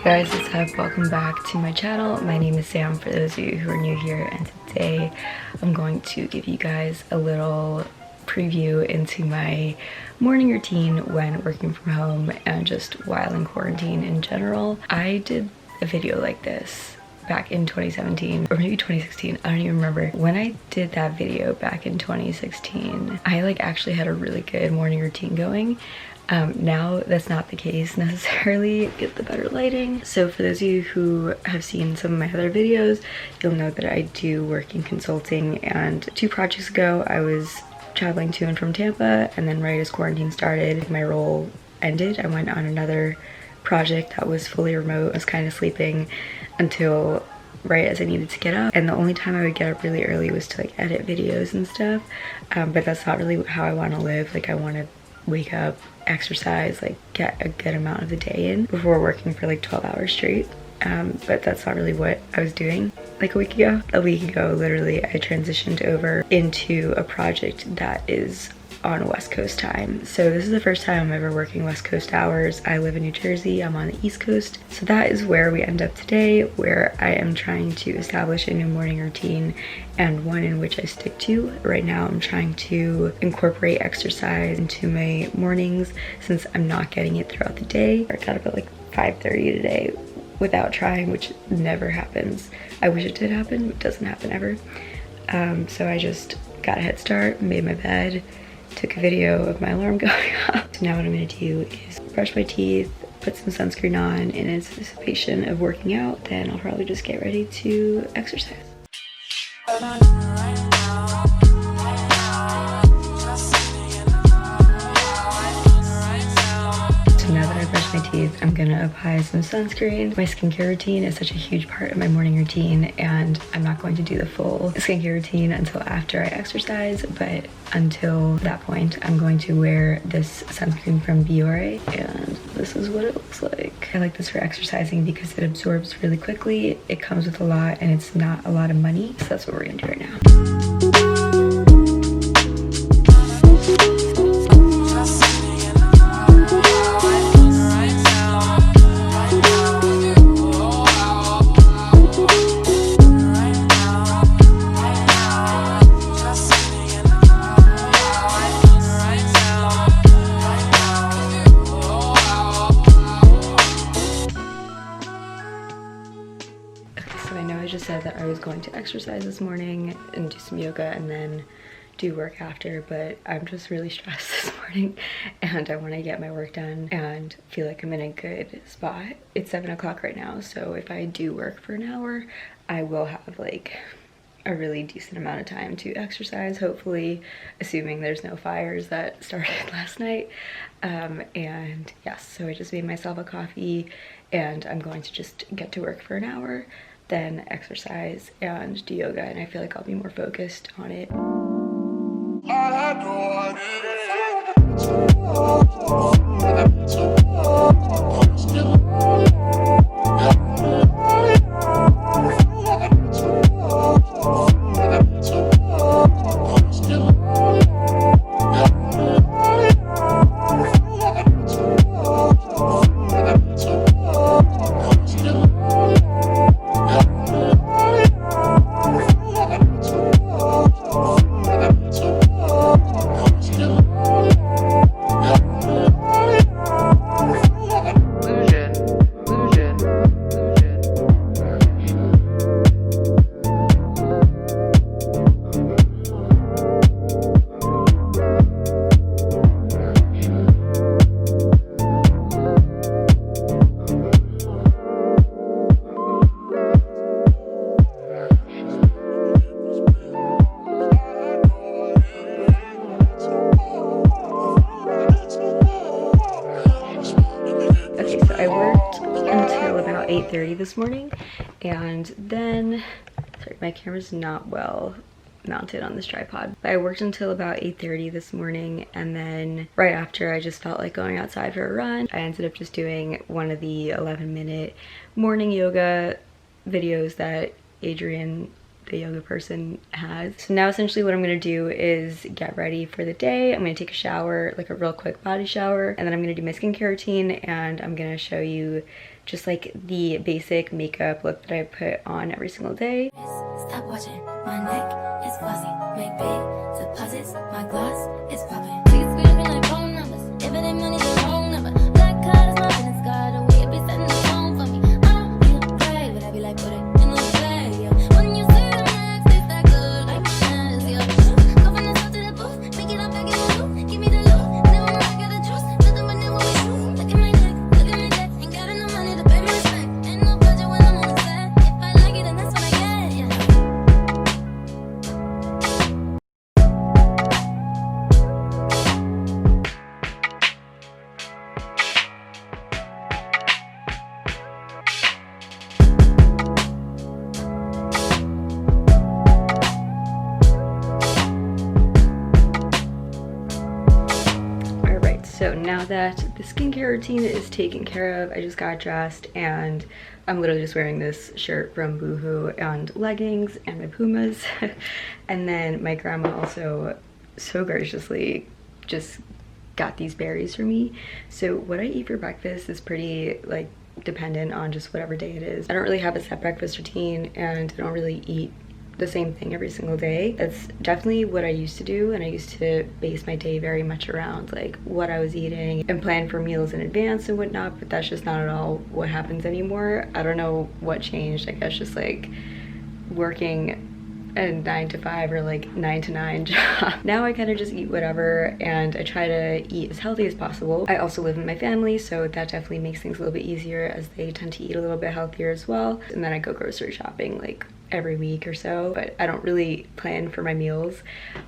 guys, it's Hep. Welcome back to my channel. My name is Sam for those of you who are new here, and today I'm going to give you guys a little preview into my morning routine when working from home and just while in quarantine in general. I did a video like this back in 2017 or maybe 2016, I don't even remember. When I did that video back in 2016, I actually had a really good morning routine going. Now that's not the case necessarily. Get the better lighting. So for those of you who have seen some of my other videos, you'll know that I do work in consulting, and 2 projects ago I was traveling to and from Tampa, and then right as quarantine started, my role ended. I went on another project that was fully remote. I was kind of sleeping until right as I needed to get up, and the only time I would get up really early was to edit videos and stuff, but that's not really how I want to live. I want to wake up, exercise, get a good amount of the day in before working for 12 hours straight. But that's not really what I was doing a week ago. A week ago, literally, I transitioned over into a project that is on West Coast time. So this is the first time I'm ever working West Coast hours. I live in New Jersey, I'm on the East Coast. So that is where we end up today, where I am trying to establish a new morning routine and one in which I stick to. Right now I'm trying to incorporate exercise into my mornings since I'm not getting it throughout the day. I got up at 5:30 today without trying, which never happens. I wish it did happen, but it doesn't happen ever. So I just got a head start, made my bed, took a video of my alarm going off. So now what I'm gonna do is brush my teeth, put some sunscreen on in anticipation of working out. Then I'll probably just get ready to exercise. Now that I've brushed my teeth, I'm gonna apply some sunscreen. My skincare routine is such a huge part of my morning routine, and I'm not going to do the full skincare routine until after I exercise, but until that point, I'm going to wear this sunscreen from Biore, and this is what it looks like. I like this for exercising because it absorbs really quickly, it comes with a lot, and it's not a lot of money, so that's what we're gonna do right now. Said that I was going to exercise this morning and do some yoga and then do work after, but I'm just really stressed this morning and I want to get my work done and feel like I'm in a good spot. It's 7 o'clock right now, so if I do work for an hour, I will have a really decent amount of time to exercise, hopefully, assuming there's no fires that started last night. And yes, so I just made myself a coffee and I'm going to just get to work for an hour, then exercise and do yoga, and I feel like I'll be more focused on it. I worked until about 8:30 this morning, and then, sorry, my camera's not well mounted on this tripod, but I worked until about 8:30 this morning, and then right after I just felt like going outside for a run. I ended up just doing one of the 11-minute morning yoga videos that Adrian, the yoga person, has. So now essentially what I'm gonna do is get ready for the day. I'm gonna take a shower, like a real quick body shower, and then I'm gonna do my skincare routine, and I'm gonna show you just like the basic makeup look that I put on every single day. Stop watching, my neck is fuzzy. Make big deposits, my gloss is popping. Please be looking like phone numbers. If it ain't money, the wrong number. Black card is my business card. The way it be setting the tone for me. I don't be afraid, but I be like, put it in the play, yeah. When you see the next, taste that good, like mayonnaise, yeah. Go from the top to the booth, make it up, make it loop. Give me the loot, never mind, I got the juice. Nothing but new when we shoot. Look at my neck, look at my neck. Ain't got enough money to pay my respect. Ain't no budget when I'm on the set. If I like it, then that's what I get, yeah. Alright, so now that the skincare routine is taken care of, I just got dressed and I'm literally just wearing this shirt from Boohoo and leggings and my Pumas. And then my grandma also so graciously just got these berries for me. So what I eat for breakfast is pretty like dependent on just whatever day it is. I don't really have a set breakfast routine and I don't really eat the same thing every single day. That's definitely what I used to do, and I used to base my day very much around like what I was eating and plan for meals in advance and whatnot, but that's just not at all what happens anymore. I don't know what changed. I guess just like working a 9 to 5 or like 9 to 9 job. Now I kind of just eat whatever and I try to eat as healthy as possible. I also live with my family, so that definitely makes things a little bit easier as they tend to eat a little bit healthier as well. And then I go grocery shopping like every week or so, but I don't really plan for my meals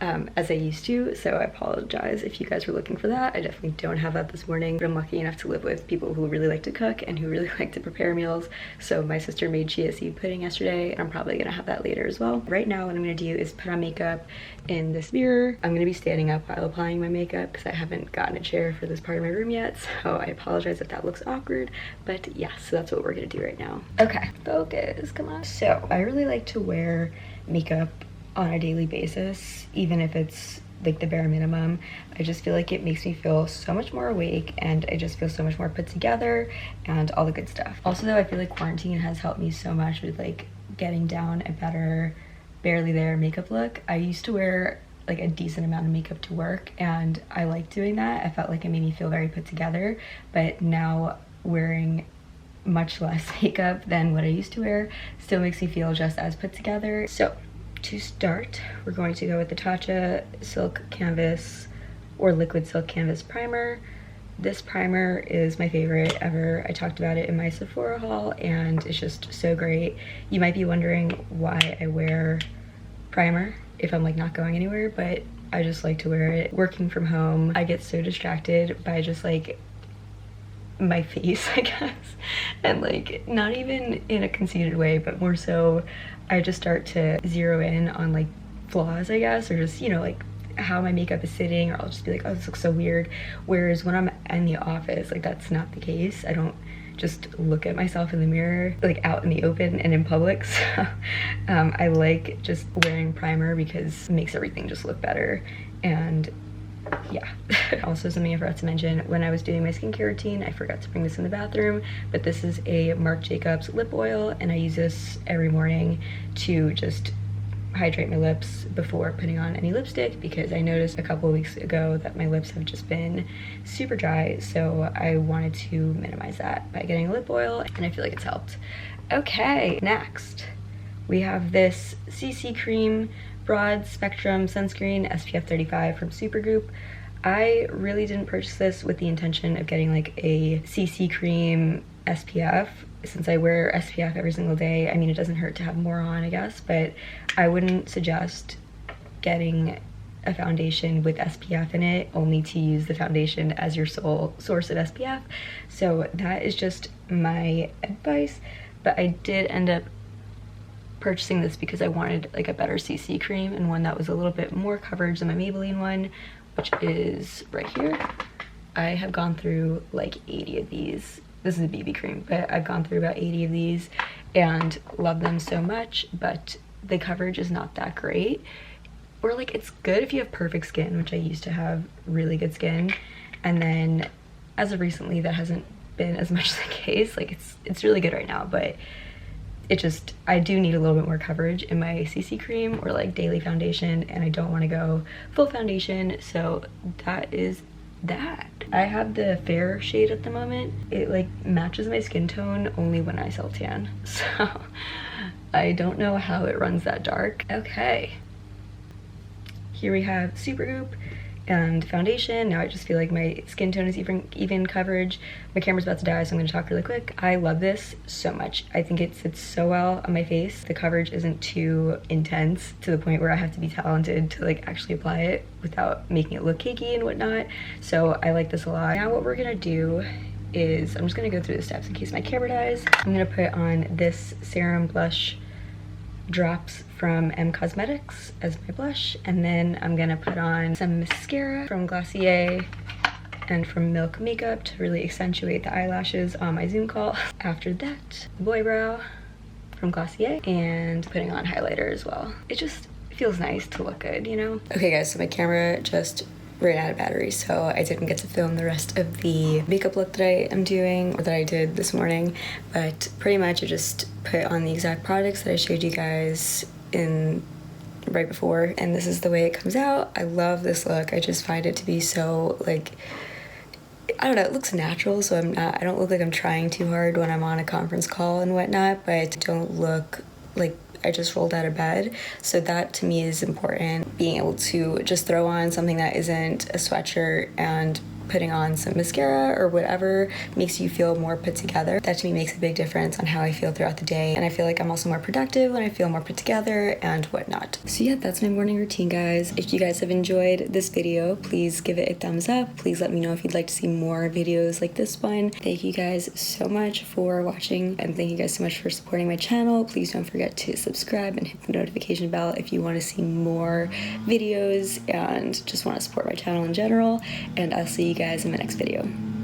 as I used to, so I apologize if you guys were looking for that. I definitely don't have that this morning, but I'm lucky enough to live with people who really like to cook and who really like to prepare meals. So my sister made chia seed pudding yesterday and I'm probably gonna have that later as well. Right now what I'm gonna do is put on makeup in this mirror. I'm gonna be standing up while applying my makeup because I haven't gotten a chair for this part of my room yet, so I apologize if that looks awkward, but yeah, so that's what we're gonna do right now. Okay, focus, come on. So I really like to wear makeup on a daily basis, even if it's like the bare minimum. I just feel like it makes me feel so much more awake and I just feel so much more put together and all the good stuff. Also though, I feel like quarantine has helped me so much with like getting down a better barely there makeup look. I used to wear like a decent amount of makeup to work and I liked doing that. I felt like it made me feel very put together, but now wearing much less makeup than what I used to wear still makes me feel just as put together. So to start, we're going to go with the Tatcha Silk Canvas or Liquid Silk Canvas Primer. This primer is my favorite ever. I talked about it in my Sephora haul and it's just so great. You might be wondering why I wear primer if I'm like not going anywhere, but I just like to wear it. Working from home, I get so distracted by just like my face, I guess, and like not even in a conceited way, but more so I just start to zero in on like flaws, I guess, or just, you know, like how my makeup is sitting, or I'll just be like, oh, this looks so weird. Whereas when I'm in the office, like that's not the case. I don't just look at myself in the mirror like out in the open and in public. So I like just wearing primer because it makes everything just look better. And yeah. Also, something I forgot to mention, when I was doing my skincare routine, I forgot to bring this in the bathroom, but this is a Marc Jacobs Lip Oil and I use this every morning to just hydrate my lips before putting on any lipstick, because I noticed a couple of weeks ago that my lips have just been super dry, so I wanted to minimize that by getting a lip oil and I feel like it's helped. Okay, next we have this CC Cream Broad Spectrum Sunscreen SPF 35 from Supergoop. I really didn't purchase this with the intention of getting like a CC cream SPF, since I wear SPF every single day. I mean, it doesn't hurt to have more on, I guess, but I wouldn't suggest getting a foundation with SPF in it only to use the foundation as your sole source of SPF. So that is just my advice, but I did end up purchasing this because I wanted like a better CC cream and one that was a little bit more coverage than my Maybelline one, which is right here. I have gone through like 80 of these. This is a BB cream, but I've gone through about 80 of these and love them so much, but the coverage is not that great. Or like, it's good if you have perfect skin, which I used to have really good skin, and then as of recently that hasn't been as much the case. Like it's really good right now, but it just, I do need a little bit more coverage in my CC cream or like daily foundation, and I don't want to go full foundation, so that is that. I have the fair shade at the moment. It like matches my skin tone only when I self-tan, so I don't know how it runs that dark. Okay, here we have Supergoop and foundation. Now I just feel like my skin tone is even coverage. My camera's about to die, so I'm gonna talk really quick. I love this so much. I think it sits so well on my face. The coverage isn't too intense to the point where I have to be talented to like actually apply it without making it look cakey and whatnot. So I like this a lot. Now what we're gonna do is, I'm just gonna go through the steps in case my camera dies. I'm gonna put on this serum blush drops from M Cosmetics as my blush, and then I'm gonna put on some mascara from Glossier and from Milk Makeup to really accentuate the eyelashes on my Zoom call. After that, Boy Brow from Glossier, and putting on highlighter as well. It just feels nice to look good, you know? Okay guys, so my camera just ran out of battery, so I didn't get to film the rest of the makeup look that I am doing, or that I did this morning, but pretty much I just put on the exact products that I showed you guys in right before, and this is the way it comes out. I love this look. I just find it to be so, like, I don't know, it looks natural, so I don't look like I'm trying too hard when I'm on a conference call and whatnot, but I don't look like I just rolled out of bed. So that to me is important, being able to just throw on something that isn't a sweatshirt and putting on some mascara or whatever makes you feel more put together. That to me makes a big difference on how I feel throughout the day, and I feel like I'm also more productive when I feel more put together and whatnot. So yeah, that's my morning routine, guys. If you guys have enjoyed this video, please give it a thumbs up. Please let me know if you'd like to see more videos like this one. Thank you guys so much for watching, and thank you guys so much for supporting my channel. Please don't forget to subscribe and hit the notification bell if you want to see more videos and just want to support my channel in general, and I'll see you guys in my next video.